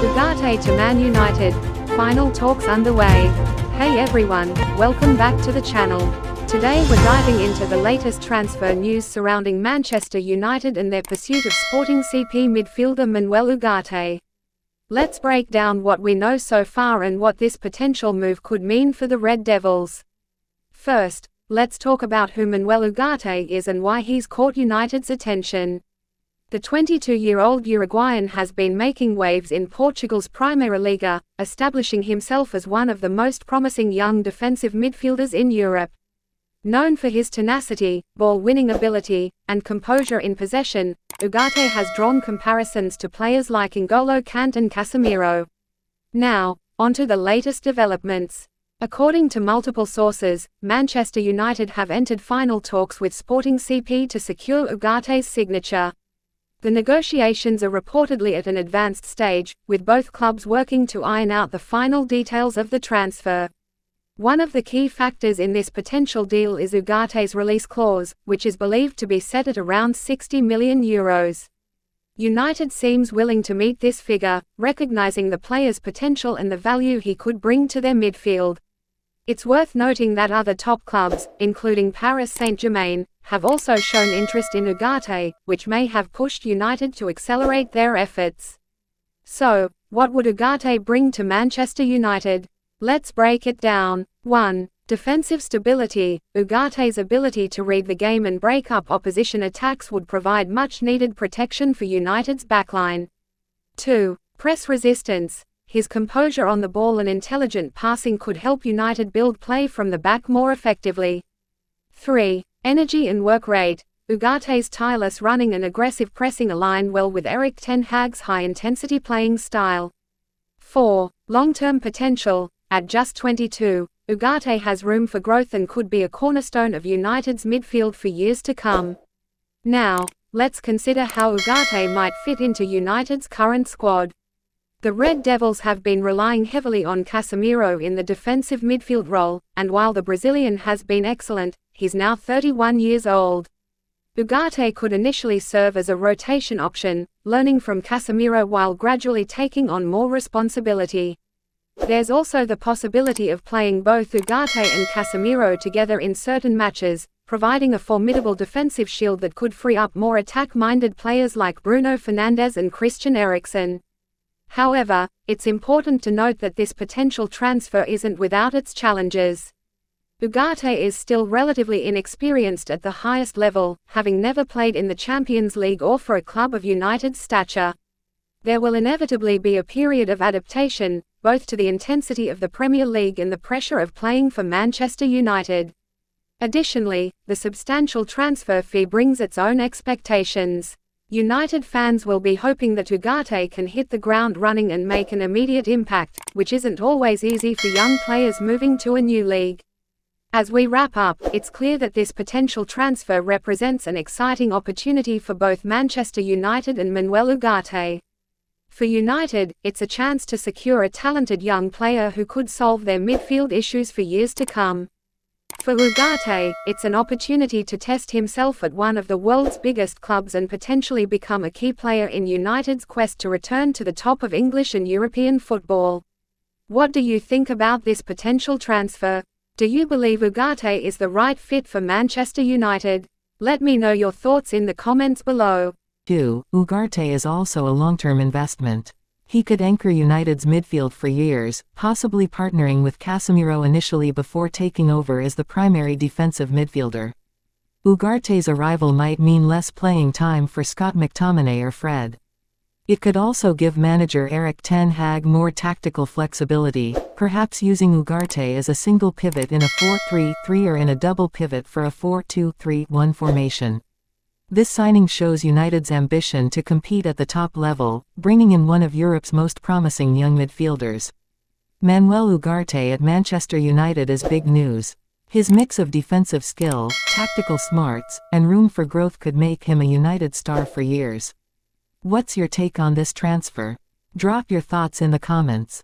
Ugarte to Man United. Final talks underway. Hey everyone, welcome back to the channel. Today we're diving into the latest transfer news surrounding Manchester United and their pursuit of Sporting CP midfielder Manuel Ugarte. Let's break down what we know so far and what this potential move could mean for the Red Devils. First, let's talk about who Manuel Ugarte is and why he's caught United's attention. The 22-year-old Uruguayan has been making waves in Portugal's Primeira Liga, establishing himself as one of the most promising young defensive midfielders in Europe. Known for his tenacity, ball-winning ability, and composure in possession, Ugarte has drawn comparisons to players like N'Golo Kanté and Casemiro. Now, onto the latest developments. According to multiple sources, Manchester United have entered final talks with Sporting CP to secure Ugarte's signature. The negotiations are reportedly at an advanced stage, with both clubs working to iron out the final details of the transfer. One of the key factors in this potential deal is Ugarte's release clause, which is believed to be set at around €60 million. United seems willing to meet this figure, recognizing the player's potential and the value he could bring to their midfield. It's worth noting that other top clubs, including Paris Saint-Germain, have also shown interest in Ugarte, which may have pushed United to accelerate their efforts. So, what would Ugarte bring to Manchester United? Let's break it down. 1. Defensive stability. Ugarte's ability to read the game and break up opposition attacks would provide much-needed protection for United's backline. 2. Press resistance. His composure on the ball and intelligent passing could help United build play from the back more effectively. 3. Energy and work rate. Ugarte's tireless running and aggressive pressing align well with Erik ten Hag's high-intensity playing style. 4. Long-term potential. At just 22, Ugarte has room for growth and could be a cornerstone of United's midfield for years to come. Now, let's consider how Ugarte might fit into United's current squad. The Red Devils have been relying heavily on Casemiro in the defensive midfield role, and while the Brazilian has been excellent, he's now 31 years old. Ugarte could initially serve as a rotation option, learning from Casemiro while gradually taking on more responsibility. There's also the possibility of playing both Ugarte and Casemiro together in certain matches, providing a formidable defensive shield that could free up more attack-minded players like Bruno Fernandes and Christian Eriksen. However, it's important to note that this potential transfer isn't without its challenges. Ugarte is still relatively inexperienced at the highest level, having never played in the Champions League or for a club of United's stature. There will inevitably be a period of adaptation, both to the intensity of the Premier League and the pressure of playing for Manchester United. Additionally, the substantial transfer fee brings its own expectations. United fans will be hoping that Ugarte can hit the ground running and make an immediate impact, which isn't always easy for young players moving to a new league. As we wrap up, it's clear that this potential transfer represents an exciting opportunity for both Manchester United and Manuel Ugarte. For United, it's a chance to secure a talented young player who could solve their midfield issues for years to come. For Ugarte, it's an opportunity to test himself at one of the world's biggest clubs and potentially become a key player in United's quest to return to the top of English and European football. What do you think about this potential transfer? Do you believe Ugarte is the right fit for Manchester United? Let me know your thoughts in the comments below. 2. Ugarte is also a long-term investment. He could anchor United's midfield for years, possibly partnering with Casemiro initially before taking over as the primary defensive midfielder. Ugarte's arrival might mean less playing time for Scott McTominay or Fred. It could also give manager Erik ten Hag more tactical flexibility, perhaps using Ugarte as a single pivot in a 4-3-3 or in a double pivot for a 4-2-3-1 formation. This signing shows United's ambition to compete at the top level, bringing in one of Europe's most promising young midfielders. Manuel Ugarte at Manchester United is big news. His mix of defensive skill, tactical smarts, and room for growth could make him a United star for years. What's your take on this transfer? Drop your thoughts in the comments.